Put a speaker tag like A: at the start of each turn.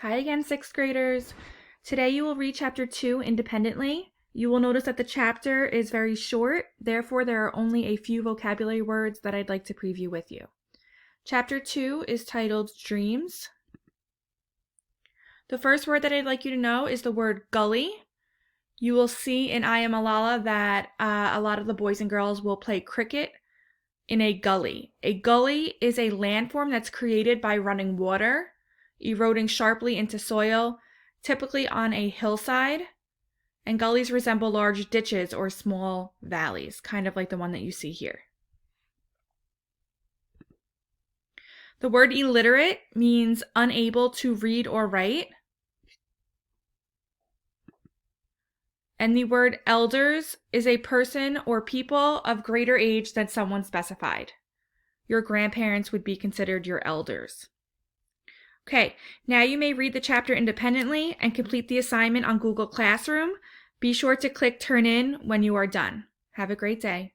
A: Hi again, sixth graders. Today you will read Chapter 2 independently. You will notice that the chapter is very short, therefore there are only a few vocabulary words that I'd like to preview with you. Chapter 2 is titled Dreams. The first word that I'd like you to know is the word gully. You will see in I Am Malala that a lot of the boys and girls will play cricket in a gully. A gully is a landform that's created by running water, eroding sharply into soil, typically on a hillside, and gullies resemble large ditches or small valleys, kind of like the one that you see here. The word illiterate means unable to read or write. And the word elders is a person or people of greater age than someone specified. Your grandparents would be considered your elders. Okay, now you may read the chapter independently and complete the assignment on Google Classroom. Be sure to click Turn In when you are done. Have a great day.